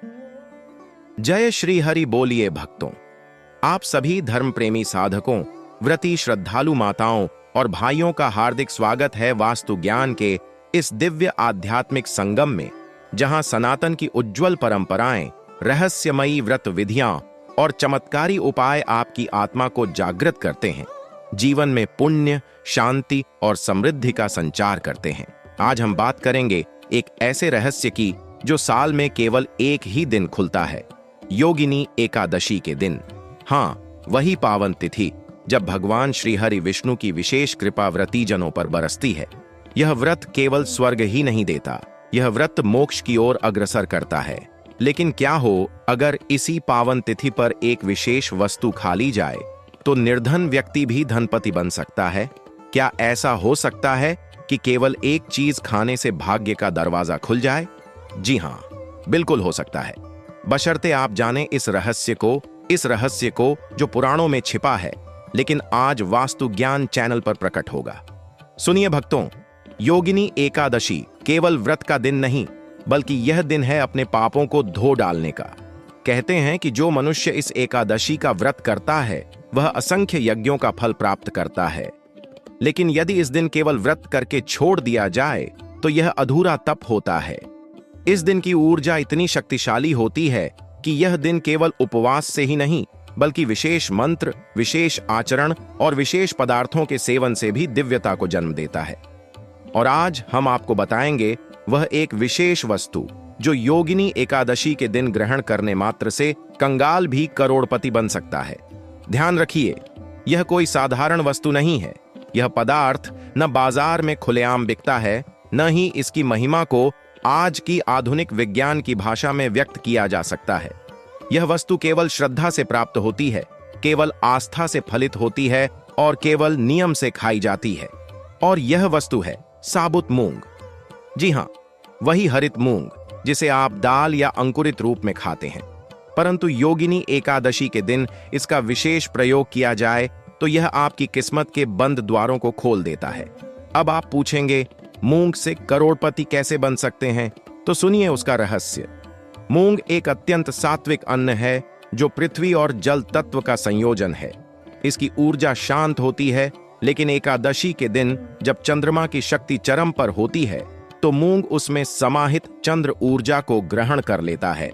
जय श्री हरि बोलिए भक्तों। आप सभी धर्म प्रेमी साधकों, व्रती श्रद्धालु माताओं और भाइयों का हार्दिक स्वागत है वास्तु ज्ञान के इस दिव्य आध्यात्मिक संगम में, जहां सनातन की उज्जवल परंपराएं, रहस्यमयी व्रत विधियां और चमत्कारी उपाय आपकी आत्मा को जागृत करते हैं, जीवन में पुण्य, शांति और समृद्धि का संचार करते हैं। आज हम बात करेंगे एक ऐसे रहस्य की जो साल में केवल एक ही दिन खुलता है, योगिनी एकादशी के दिन। हाँ, वही पावन तिथि जब भगवान श्री हरि विष्णु की विशेष कृपा व्रती जनों पर बरसती है। यह व्रत केवल स्वर्ग ही नहीं देता, यह व्रत मोक्ष की ओर अग्रसर करता है। लेकिन क्या हो अगर इसी पावन तिथि पर एक विशेष वस्तु खा ली जाए तो निर्धन व्यक्ति भी धनपति बन सकता है? क्या ऐसा हो सकता है कि केवल एक चीज खाने से भाग्य का दरवाजा खुल जाए? जी हाँ, बिल्कुल हो सकता है, बशर्ते आप जानें इस रहस्य को जो पुराणों में छिपा है, लेकिन आज वास्तु ज्ञान चैनल पर प्रकट होगा। सुनिए भक्तों, योगिनी एकादशी केवल व्रत का दिन नहीं, बल्कि यह दिन है अपने पापों को धो डालने का। कहते हैं कि जो मनुष्य इस एकादशी का व्रत करता है वह असंख्य यज्ञों का फल प्राप्त करता है। लेकिन यदि इस दिन केवल व्रत करके छोड़ दिया जाए तो यह अधूरा तप होता है। इस दिन की ऊर्जा इतनी शक्तिशाली होती है कि यह दिन केवल उपवास से ही नहीं, बल्कि विशेष मंत्र, विशेष आचरण और विशेष पदार्थों के सेवन से भी दिव्यता को जन्म देता है। और आज हम आपको बताएंगे वह एक विशेष वस्तु जो योगिनी एकादशी के दिन ग्रहण करने मात्र से कंगाल भी करोड़पति बन सकता है। ध्यान रखिए, यह कोई साधारण वस्तु नहीं है। यह पदार्थ न बाजार में खुलेआम बिकता है, न ही इसकी महिमा को आज की आधुनिक विज्ञान की भाषा में व्यक्त किया जा सकता है। यह वस्तु केवल श्रद्धा से प्राप्त होती है, केवल आस्था से फलित होती है और केवल नियम से खाई जाती है। और यह वस्तु है साबुत मूंग। जी हाँ, वही हरित मूंग जिसे आप दाल या अंकुरित रूप में खाते हैं। परंतु योगिनी एकादशी के दिन इसका विशेष प्रयोग किया जाए तो यह आपकी किस्मत के बंद द्वारों को खोल देता है। अब आप पूछेंगे, मूंग से करोड़पति कैसे बन सकते हैं? तो सुनिए उसका रहस्य। मूंग एक अत्यंत सात्विक अन्न है जो पृथ्वी और जल तत्व का संयोजन है। इसकी ऊर्जा शांत होती है, लेकिन एकादशी के दिन जब चंद्रमा की शक्ति चरम पर होती है तो मूंग उसमें समाहित चंद्र ऊर्जा को ग्रहण कर लेता है।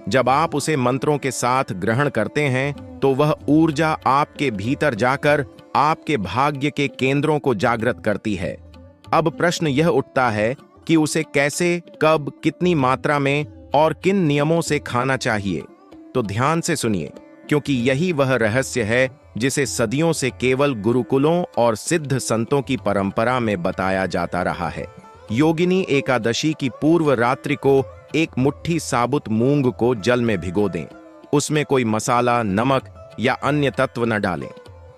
जब आप उसे मंत्रों के साथ ग्रहण करते हैं तो वह ऊर्जा आपके भीतर जाकर आपके भाग्य के केंद्रों को जागृत करती है। अब प्रश्न यह उठता है कि उसे कैसे, कब, कितनी मात्रा में और किन नियमों से खाना चाहिए। तो ध्यान से सुनिए, क्योंकि यही वह रहस्य है जिसे सदियों से केवल गुरुकुलों और सिद्ध संतों की परंपरा में बताया जाता रहा है। योगिनी एकादशी की पूर्व रात्रि को एक मुट्ठी साबुत मूंग को जल में भिगो दें। उसमें कोई मसाला, नमक या अन्य तत्व न डालें।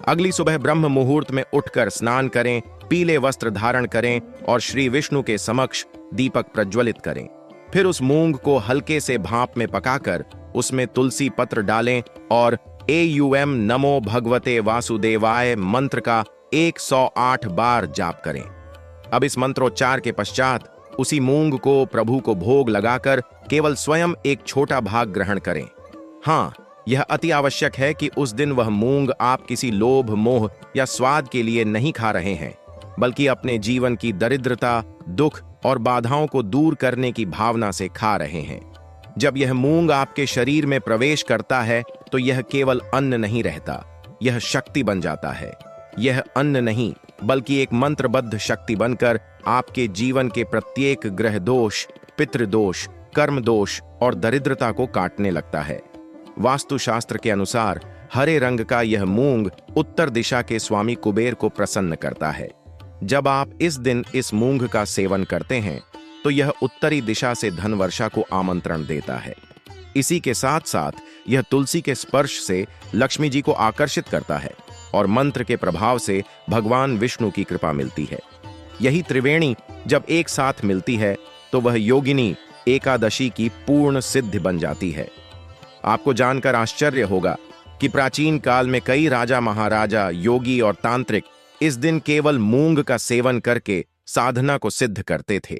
अगली सुबह ब्रह्म मुहूर्त में उठकर स्नान करें, पीले वस्त्र धारण करें और श्री विष्णु के समक्ष दीपक प्रज्वलित करें। फिर उस मूंग को हल्के से भाप में पकाकर उसमें तुलसी पत्र डालें और एयूएम नमो भगवते वासुदेवाय मंत्र का 108 बार जाप करें। अब इस मंत्रोच्चार के पश्चात उसी मूंग को प्रभु को भोग लगाकर केवल स्वयं एक छोटा भाग ग्रहण करें। हाँ, यह अति आवश्यक है कि उस दिन वह मूंग आप किसी लोभ, मोह या स्वाद के लिए नहीं खा रहे हैं, बल्कि अपने जीवन की दरिद्रता, दुख और बाधाओं को दूर करने की भावना से खा रहे हैं। जब यह मूंग आपके शरीर में प्रवेश करता है तो यह केवल अन्न नहीं रहता, यह शक्ति बन जाता है। यह अन्न नहीं, बल्कि एक मंत्रबद्ध शक्ति बनकर आपके जीवन के प्रत्येक ग्रह दोष, पितृदोष, कर्म दोष और दरिद्रता को काटने लगता है। वास्तुशास्त्र के अनुसार हरे रंग का यह मूंग उत्तर दिशा के स्वामी कुबेर को प्रसन्न करता है। जब आप इस दिन इस मूंग का सेवन करते हैं तो यह उत्तरी दिशा से धन वर्षा को आमंत्रण देता है। इसी के साथ साथ यह तुलसी के स्पर्श से लक्ष्मी जी को आकर्षित करता है और मंत्र के प्रभाव से भगवान विष्णु की कृपा मिलती है। यही त्रिवेणी जब एक साथ मिलती है तो वह योगिनी एकादशी की पूर्ण सिद्धि बन जाती है। आपको जानकर आश्चर्य होगा कि प्राचीन काल में कई राजा, महाराजा, योगी और तांत्रिक इस दिन केवल मूंग का सेवन करके साधना को सिद्ध करते थे।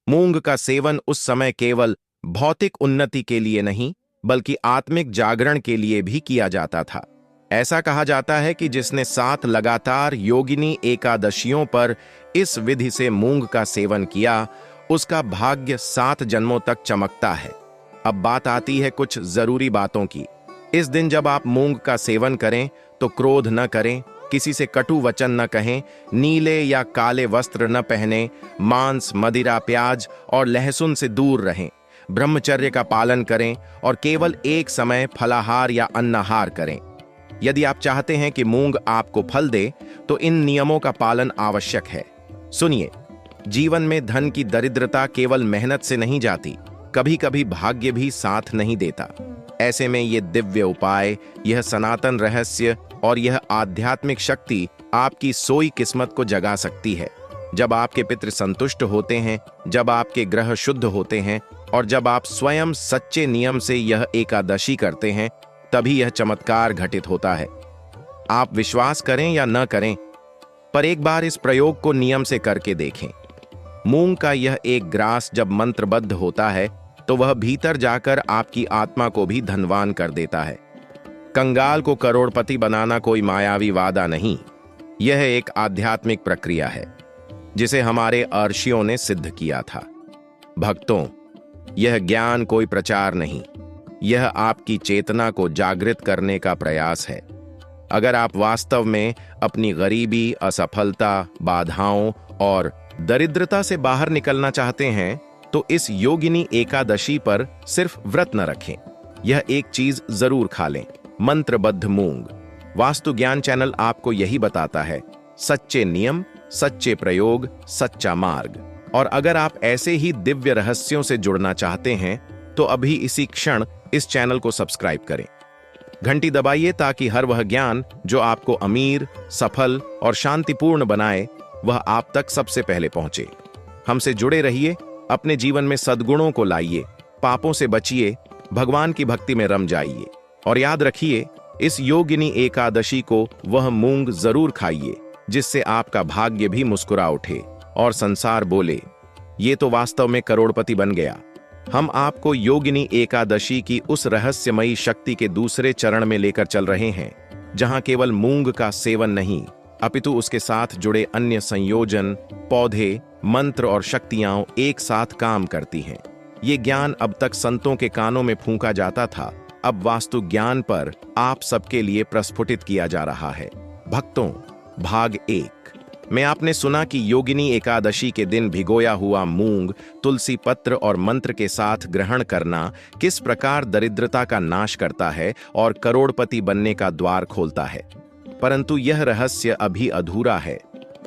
मूंग का सेवन उस समय केवल भौतिक उन्नति के लिए नहीं बल्कि आत्मिक जागरण के लिए भी किया जाता था। ऐसा कहा जाता है कि जिसने 7 लगातार योगिनी एकादशियों पर इस विधि से मूंग का सेवन किया, उसका भाग्य 7 जन्मों तक चमकता है। अब बात आती है कुछ जरूरी बातों की। इस दिन जब आप मूंग का सेवन करें तो क्रोध न करें, किसी से कटु वचन न कहें, नीले या काले वस्त्र न पहने, मांस, मदिरा, प्याज और लहसुन से दूर रहें, ब्रह्मचर्य का पालन करें और केवल एक समय फलाहार या अन्नाहार करें। यदि आप चाहते हैं कि मूंग आपको फल दे तो इन नियमों का पालन आवश्यक है। सुनिए, जीवन में धन की दरिद्रता केवल मेहनत से नहीं जाती, कभी कभी भाग्य भी साथ नहीं देता। ऐसे में ये दिव्य उपाय, यह सनातन रहस्य और यह आध्यात्मिक शक्ति आपकी सोई किस्मत को जगा सकती है। जब आपके पितृ संतुष्ट होते हैं, जब आपके ग्रह शुद्ध होते हैं और जब आप स्वयं सच्चे नियम से यह एकादशी करते हैं, तभी यह चमत्कार घटित होता है। आप विश्वास करें या न करें, पर एक बार इस प्रयोग को नियम से करके देखें। मूंग का यह एक ग्रास जब मंत्रबद्ध होता है तो वह भीतर जाकर आपकी आत्मा को भी धनवान कर देता है। कंगाल को करोड़पति बनाना कोई मायावी वादा नहीं, यह एक आध्यात्मिक प्रक्रिया है जिसे हमारे अर्षियों ने सिद्ध किया था। भक्तों, यह ज्ञान कोई प्रचार नहीं, यह आपकी चेतना को जागृत करने का प्रयास है। अगर आप वास्तव में अपनी गरीबी, असफलता, बाधाओं और दरिद्रता से बाहर निकलना चाहते हैं तो इस योगिनी एकादशी पर सिर्फ व्रत न रखें, यह एक चीज जरूर खा लें, मंत्रबद्ध मूंग। वास्तु ज्ञान चैनल आपको यही बताता है, सच्चे नियम, सच्चे प्रयोग, सच्चा मार्ग। और अगर आप ऐसे ही दिव्य रहस्यों से जुड़ना चाहते हैं तो अभी इसी क्षण इस चैनल को सब्सक्राइब करें, घंटी दबाइए ताकि हर वह ज्ञान जो आपको अमीर, सफल और शांतिपूर्ण बनाए वह आप तक सबसे पहले पहुंचे। हमसे जुड़े रहिए, अपने जीवन में सद्गुणों को लाइए, पापों से बचिए, भगवान की भक्ति में रम जाइए और याद रखिए, इस योगिनी एकादशी को वह मूंग जरूर खाइए जिससे आपका भाग्य भी मुस्कुरा उठे और संसार बोले, ये तो वास्तव में करोड़पति बन गया। हम आपको योगिनी एकादशी की उस रहस्यमयी शक्ति के दूसरे चरण में लेकर चल रहे हैं, जहां केवल मूंग का सेवन नहीं अपितु उसके साथ जुड़े अन्य संयोजन, पौधे, मंत्र और शक्तियां एक साथ काम करती हैं। ये ज्ञान अब तक संतों के कानों में फूंका जाता था, अब वास्तु ज्ञान पर आप सबके लिए प्रस्फुटित किया जा रहा है। भक्तों, भाग 1 में आपने सुना कि योगिनी एकादशी के दिन भिगोया हुआ मूंग, तुलसी पत्र और मंत्र के साथ ग्रहण करना किस प्रकार दरिद्रता का नाश करता है और करोड़पति बनने का द्वार खोलता है। परंतु यह रहस्य अभी अधूरा है,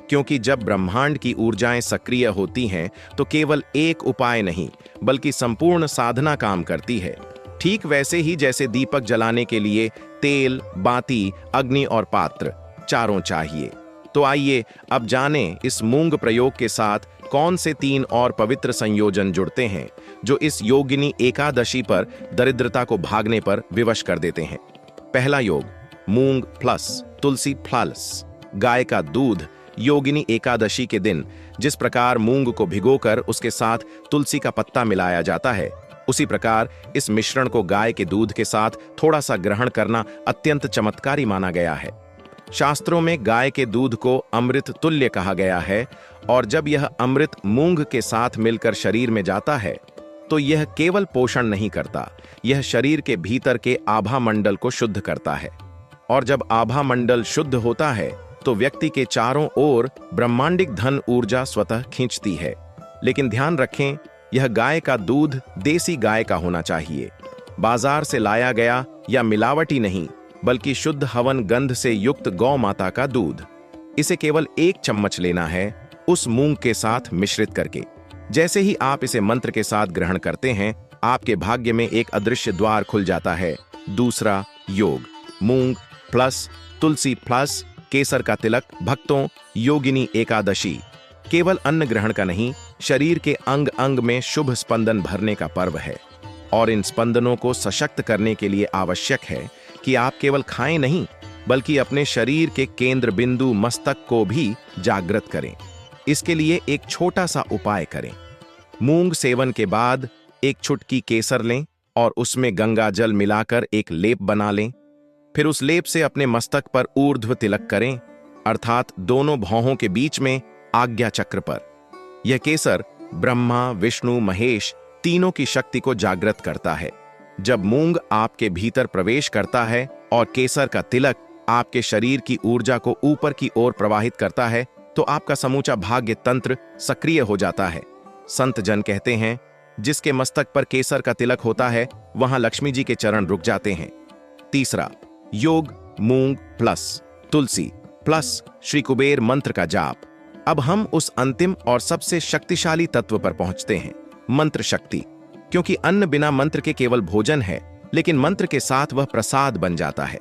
क्योंकि जब ब्रह्मांड की ऊर्जाएं सक्रिय होती हैं तो केवल एक उपाय नहीं बल्कि संपूर्ण साधना काम करती है। ठीक वैसे ही जैसे दीपक जलाने के लिए तेल, बाती, अग्नि और पात्र चारों चाहिए। तो आइए अब जानें इस मूंग प्रयोग के साथ कौन से 3 और पवित्र संयोजन जुड़ते हैं जो इस योगिनी एकादशी पर दरिद्रता को भागने पर विवश कर देते हैं। पहला योग, मूंग प्लस तुलसी प्लस गाय का दूध। योगिनी एकादशी के दिन जिस प्रकार मूंग को भिगोकर उसके साथ तुलसी का पत्ता मिलाया जाता है, उसी प्रकार इस मिश्रण को गाय के दूध के साथ थोड़ा सा ग्रहण करना अत्यंत चमत्कारी माना गया है। शास्त्रों में गाय के दूध को अमृत तुल्य कहा गया है और जब यह अमृत मूंग के साथ मिलकर शरीर में जाता है तो यह केवल पोषण नहीं करता, यह शरीर के भीतर के आभा मंडल को शुद्ध करता है। और जब आभा मंडल शुद्ध होता है तो व्यक्ति के चारों ओर ब्रह्मांडिक धन ऊर्जा स्वतः खींचती है। लेकिन ध्यान रखें, यह गाय का दूध देसी गाय का होना चाहिए, बाजार से लाया गया या मिलावटी नहीं, बल्कि शुद्ध हवन गंध से युक्त गौ माता का दूध। इसे केवल 1 चम्मच लेना है, उस मूंग के साथ मिश्रित करके। जैसे ही आप इसे मंत्र के साथ ग्रहण करते हैं, आपके भाग्य में एक अदृश्य द्वार खुल जाता है। दूसरा योग, मूंग प्लस तुलसी प्लस केसर का तिलक। भक्तों, योगिनी एकादशी केवल अन्न ग्रहण का नहीं, शरीर के अंग अंग में शुभ स्पंदन भरने का पर्व है। और इन स्पंदनों को सशक्त करने के लिए आवश्यक है कि आप केवल खाएं नहीं, बल्कि अपने शरीर के केंद्र बिंदु मस्तक को भी जागृत करें। इसके लिए एक छोटा सा उपाय करें। मूंग सेवन के बाद एक चुटकी केसर लें और उसमें गंगा जल मिलाकर एक लेप बना लें। फिर उस लेप से अपने मस्तक पर ऊर्ध्व तिलक करें, अर्थात दोनों भौहों के बीच में आज्ञा चक्र पर। यह केसर ब्रह्मा, विष्णु, महेश तीनों की शक्ति को जागृत करता है। जब मूंग आपके भीतर प्रवेश करता है और केसर का तिलक आपके शरीर की ऊर्जा को ऊपर की ओर प्रवाहित करता है, तो आपका समूचा भाग्य तंत्र सक्रिय हो जाता है। संत जन कहते हैं, जिसके मस्तक पर केसर का तिलक होता है वहां लक्ष्मी जी के चरण रुक जाते हैं। तीसरा, योग मूंग प्लस तुलसी प्लस श्री कुबेर मंत्र का जाप। अब हम उस अंतिम और सबसे शक्तिशाली तत्व पर पहुंचते हैं, मंत्र शक्ति। क्योंकि अन्न बिना मंत्र के केवल भोजन है, लेकिन मंत्र के साथ वह प्रसाद बन जाता है।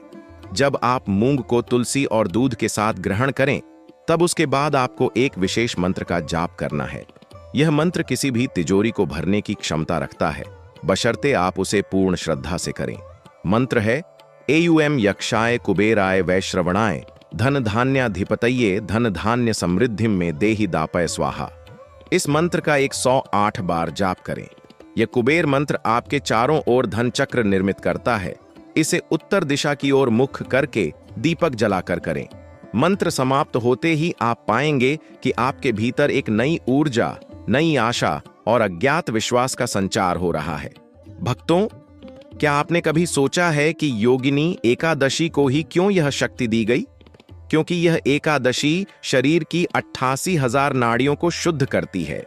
जब आप मूंग को तुलसी और दूध के साथ ग्रहण करें, तब उसके बाद आपको एक विशेष मंत्र का जाप करना है। यह मंत्र किसी भी तिजोरी को भरने की क्षमता रखता है, बशर्ते आप उसे पूर्ण श्रद्धा से करें। मंत्र है एयुएम यक्षाय कुबेराय वैश्रवणाय धन धान्याधिपतये धन धान्य समृद्धिम में देहि दापय स्वाहा। इस मंत्र का 108 बार जाप करें। यह कुबेर मंत्र आपके चारों ओर धन चक्र निर्मित करता है। इसे उत्तर दिशा की ओर मुख करके दीपक जलाकर करें। मंत्र समाप्त होते ही आप पाएंगे कि आपके भीतर एक नई ऊर्जा, नई आशा और अज्ञात विश्वास का संचार हो रहा है। भक्तों, क्या आपने कभी सोचा है कि योगिनी एकादशी को ही क्यों यह शक्ति दी गई? क्योंकि यह एकादशी शरीर की 88,000 नाड़ियों को शुद्ध करती है।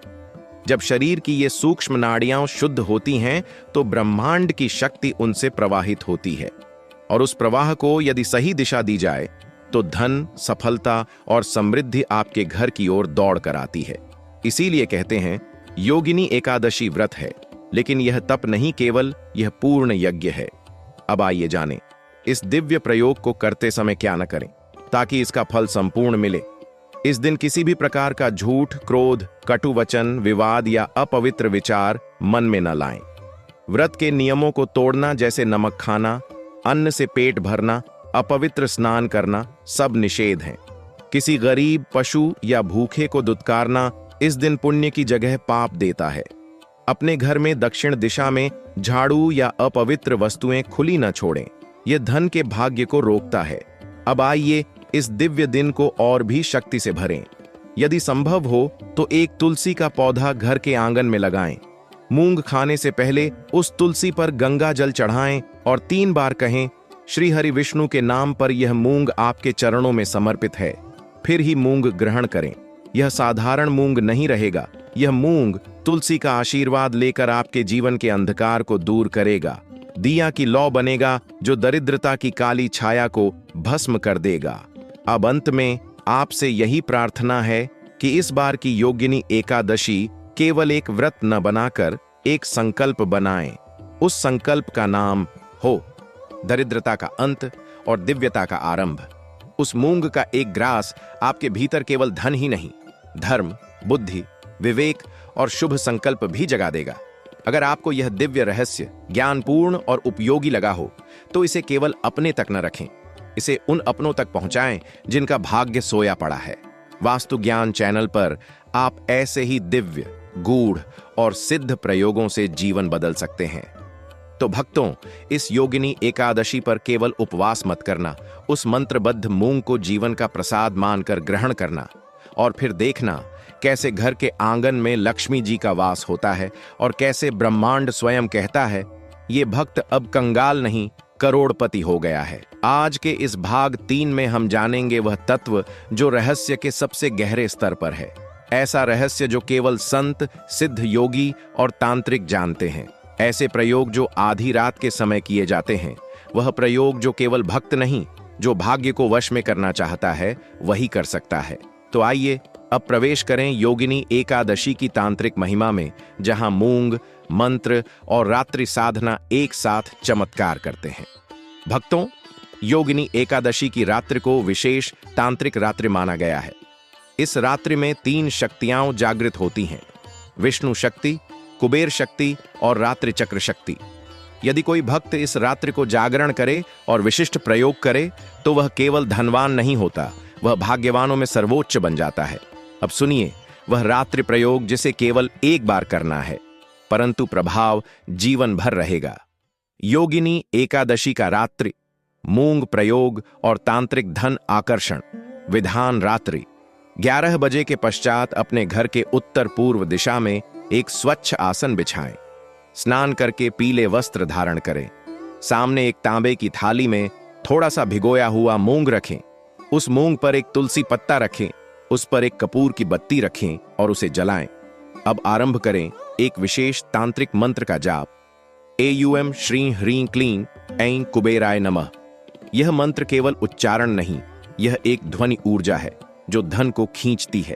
जब शरीर की ये सूक्ष्म नाड़ियां शुद्ध होती हैं, तो ब्रह्मांड की शक्ति उनसे प्रवाहित होती है, और उस प्रवाह को यदि सही दिशा दी जाए तो धन, सफलता और समृद्धि आपके घर की ओर दौड़ कर आती है। इसीलिए कहते हैं, योगिनी एकादशी व्रत है, लेकिन यह तप नहीं केवल, यह पूर्ण यज्ञ है। अब आइए जानें, इस दिव्य प्रयोग को करते समय क्या न करें ताकि इसका फल संपूर्ण मिले। इस दिन किसी भी प्रकार का झूठ, क्रोध, कटु वचन, विवाद या अपवित्र विचार मन में न लाएं। व्रत के नियमों को तोड़ना, जैसे नमक खाना, अन्न से पेट भरना, अपवित्र स्नान करना, सब निषेध हैं। किसी गरीब, पशु या भूखे को दुत्कारना इस दिन पुण्य की जगह पाप देता है। अपने घर में दक्षिण दिशा में झाड़ू या अपवित्र वस्तुएं खुली न छोड़ें, यह धन के भाग्य को रोकता है। अब आइए इस दिव्य दिन को और भी शक्ति से भरें। यदि संभव हो तो एक तुलसी का पौधा घर के आंगन में लगाएं। मूंग खाने से पहले उस तुलसी पर गंगा जल चढ़ाएं और 3 बार कहें, श्री हरि विष्णु के नाम पर यह मूंग आपके चरणों में समर्पित है। फिर ही मूंग ग्रहण करें। यह साधारण मूंग नहीं रहेगा, यह मूंग तुलसी का आशीर्वाद लेकर आपके जीवन के अंधकार को दूर करेगा। दिया की लौ बनेगा जो दरिद्रता की काली छाया को भस्म कर देगा। अब अंत में आपसे यही प्रार्थना है कि इस बार की योगिनी एकादशी केवल एक व्रत न बनाकर एक संकल्प बनाएं। उस संकल्प का नाम हो दरिद्रता का अंत और दिव्यता का आरंभ। उस मूंग का एक ग्रास आपके भीतर केवल धन ही नहीं, धर्म, बुद्धि, विवेक और शुभ संकल्प भी जगा देगा। अगर आपको यह दिव्य रहस्य ज्ञानपूर्ण और उपयोगी लगा हो तो इसे केवल अपने तक न रखें, इसे उन अपनों तक पहुंचाएं जिनका भाग्य सोया पड़ा है। वास्तु ज्ञान चैनल पर आप ऐसे ही दिव्य, गूढ़ और सिद्ध प्रयोगों से जीवन बदल सकते हैं। तो भक्तों, इस योगिनी एकादशी पर केवल उपवास मत करना, उस मंत्रबद्ध मूंग को जीवन का प्रसाद मानकर ग्रहण करना और फिर देखना कैसे घर के आंगन में लक्ष्मी जी का वास होता है और कैसे ब्रह्मांड स्वयं कहता है, ये भक्त अब कंगाल नहीं करोड़पति हो गया है। आज के इस भाग 3 में हम जानेंगे वह तत्व जो रहस्य के सबसे गहरे स्तर पर है। ऐसा रहस्य जो केवल संत, सिद्ध योगी और तांत्रिक जानते हैं। ऐसे प्रयोग जो आधी रात के समय किए जाते हैं। वह प्रयोग जो केवल भक्त नहीं, जो भाग्य को वश में करना चाहता है वही कर सकता है। तो आइए अब प्रवेश करें योगिनी एकादशी की तांत्रिक महिमा में, जहां मूंग, मंत्र और रात्रि साधना एक साथ चमत्कार करते हैं। भक्तों, योगिनी एकादशी की रात्रि को विशेष तांत्रिक रात्रि माना गया है। इस रात्रि में 3 शक्तियां जागृत होती हैं, विष्णु शक्ति, कुबेर शक्ति और रात्रि चक्र शक्ति। यदि कोई भक्त इस रात्रि को जागरण करे और विशिष्ट प्रयोग करे तो वह केवल धनवान नहीं होता, वह भाग्यवानों में सर्वोच्च बन जाता है। अब सुनिए वह रात्रि प्रयोग जिसे केवल एक बार करना है। परंतु प्रभाव जीवन भर रहेगा। योगिनी एकादशी का रात्रि, मूंग प्रयोग और तांत्रिक धन आकर्षण। विधान रात्रि 11 बजे के पश्चात अपने घर के उत्तर पूर्व दिशा में एक स्वच्छ आसन बिछाएं। स्नान करके पीले वस्त्र धारण करें। सामने एक तांबे की थाली में थोड़ा सा भिगोया हुआ मूंग रखें। उस मूंग पर एक तुलसी पत्ता रखें, उस पर एक कपूर की बत्ती रखें और उसे जलाएं। अब आरंभ करें एक विशेष तांत्रिक मंत्र का जाप। एयूएम श्री ह्रीं क्लीं ऐं कुबेराय नमः। यह मंत्र केवल उच्चारण नहीं, यह एक ध्वनि ऊर्जा है जो धन को खींचती है।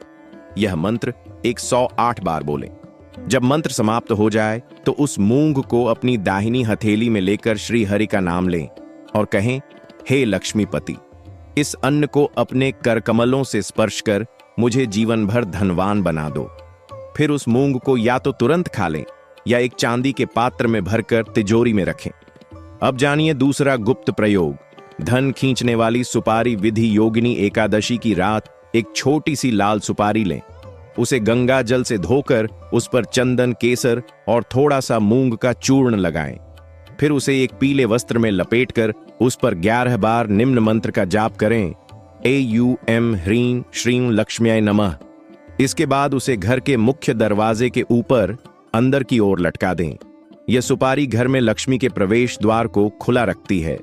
यह मंत्र 108 बार बोलें। जब मंत्र समाप्त हो जाए तो उस मूंग को अपनी दाहिनी हथेली में लेकर श्री हरि का नाम लें और कहें, हे लक्ष्मीपति, इस अन्न को अपने करकमलों से स्पर्श कर मुझे जीवन भर धनवान बना दो। फिर उस मूंग को या तो तुरंत खा लें या एक चांदी के पात्र में भरकर तिजोरी में रखें। अब जानिए दूसरा गुप्त प्रयोग, धन खींचने वाली सुपारी विधि। योगिनी एकादशी की रात एक छोटी सी लाल सुपारी लें, उसे गंगा जल से धोकर उस पर चंदन, केसर और थोड़ा सा मूंग का चूर्ण लगाएं। फिर उसे एक पीले वस्त्र में लपेटकर उस पर 11 बार निम्न मंत्र का जाप करें, एयूएम ह्रीं श्रीं लक्ष्म्याय नमः। इसके बाद उसे घर के मुख्य दरवाजे के ऊपर अंदर की ओर लटका दें। यह सुपारी घर में लक्ष्मी के प्रवेश द्वार को खुला रखती है।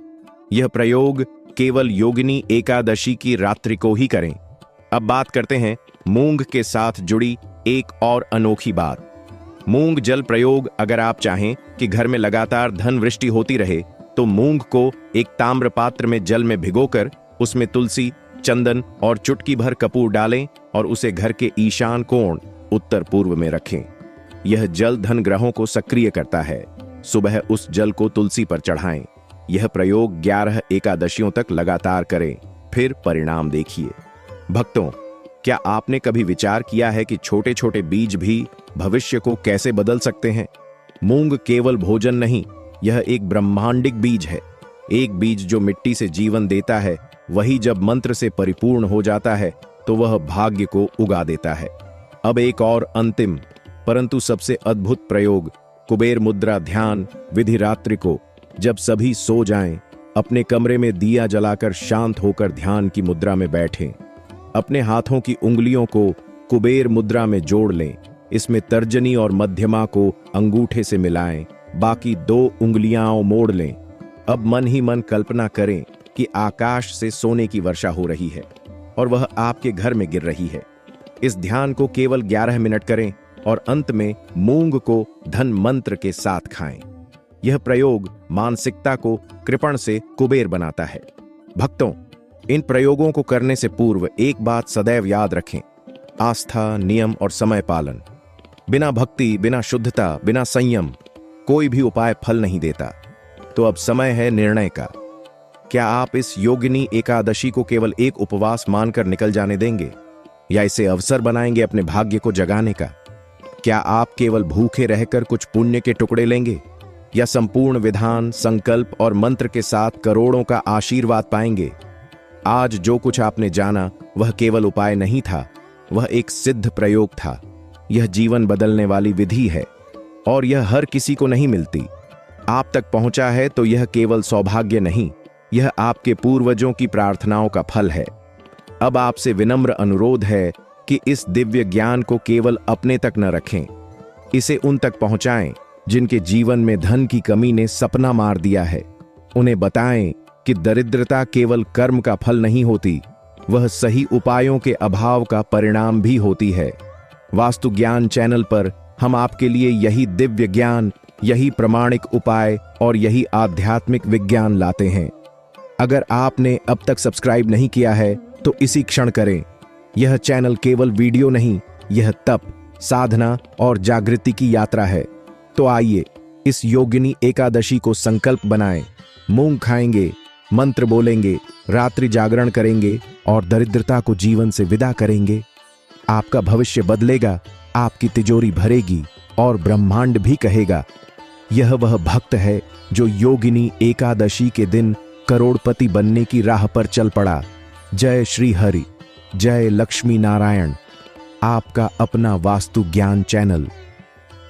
यह प्रयोग केवल योगिनी एकादशी की रात्रि को ही करें। अब बात करते हैं मूंग के साथ जुड़ी एक और अनोखी बात, मूंग जल प्रयोग। अगर आप चाहें कि घर में लगातार धन वृष्टि होती रहे तो मूंग को एक ताम्र पात्र में जल में भिगोकर उसमें तुलसी, चंदन और चुटकी भर कपूर डालें और उसे घर के ईशान कोण उत्तर पूर्व में रखें। यह जल धन ग्रहों को सक्रिय करता है। सुबह उस जल को तुलसी पर चढ़ाएं। यह प्रयोग 11 एकादशियों तक लगातार करें, फिर परिणाम देखिए। भक्तों, क्या आपने कभी विचार किया है कि छोटे छोटे बीज भी भविष्य को कैसे बदल सकते हैं? मूंग केवल भोजन नहीं, यह एक ब्रह्मांडिक बीज है। एक बीज जो मिट्टी से जीवन देता है, वही जब मंत्र से परिपूर्ण हो जाता है तो वह भाग्य को उगा देता है। अब एक और अंतिम परंतु सबसे अद्भुत प्रयोग, कुबेर मुद्रा ध्यान विधि। रात्रि को जब सभी सो जाएं, अपने कमरे में दिया जलाकर शांत होकर ध्यान की मुद्रा में बैठें। अपने हाथों की उंगलियों को कुबेर मुद्रा में जोड़ लें। इसमें तर्जनी और मध्यमा को अंगूठे से मिलाएं, बाकी 2 उंगलियां मोड़ लें। अब मन ही मन कल्पना करें कि आकाश से सोने की वर्षा हो रही है और वह आपके घर में गिर रही है। इस ध्यान को केवल 11 मिनट करें और अंत में मूंग को धन मंत्र के साथ खाएं। यह प्रयोग मानसिकता को कृपण से कुबेर बनाता है। भक्तों, इन प्रयोगों को करने से पूर्व एक बात सदैव याद रखें, आस्था, नियम और समय पालन। बिना भक्ति, बिना शुद्धता, बिना संयम कोई भी उपाय फल नहीं देता। तो अब समय है निर्णय का। क्या आप इस योगिनी एकादशी को केवल एक उपवास मानकर निकल जाने देंगे या इसे अवसर बनाएंगे अपने भाग्य को जगाने का? क्या आप केवल भूखे रहकर कुछ पुण्य के टुकड़े लेंगे या संपूर्ण विधान, संकल्प और मंत्र के साथ करोड़ों का आशीर्वाद पाएंगे? आज जो कुछ आपने जाना वह केवल उपाय नहीं था, वह एक सिद्ध प्रयोग था। यह जीवन बदलने वाली विधि है और यह हर किसी को नहीं मिलती। आप तक पहुंचा है तो यह केवल सौभाग्य नहीं, यह आपके पूर्वजों की प्रार्थनाओं का फल है। अब आपसे विनम्र अनुरोध है कि इस दिव्य ज्ञान को केवल अपने तक न रखें, इसे उन तक पहुंचाएं जिनके जीवन में धन की कमी ने सपना मार दिया है। उन्हें बताएं कि दरिद्रता केवल कर्म का फल नहीं होती, वह सही उपायों के अभाव का परिणाम भी होती है। वास्तु ज्ञान चैनल पर हम आपके लिए यही दिव्य ज्ञान, यही प्रमाणिक उपाय और यही आध्यात्मिक विज्ञान लाते हैं। अगर आपने अब तक सब्सक्राइब नहीं किया है तो इसी क्षण करें। यह चैनल केवल वीडियो नहीं, यह तप, साधना और जागृति की यात्रा है। तो आइए इस योगिनी एकादशी को संकल्प बनाएं। मूंग खाएंगे, मंत्र बोलेंगे, रात्रि जागरण करेंगे और दरिद्रता को जीवन से विदा करेंगे। आपका भविष्य बदलेगा, आपकी तिजोरी भरेगी और ब्रह्मांड भी कहेगा, यह वह भक्त है जो योगिनी एकादशी के दिन करोड़पति बनने की राह पर चल पड़ा। जय श्री हरि, जय लक्ष्मी नारायण। आपका अपना वास्तु ज्ञान चैनल।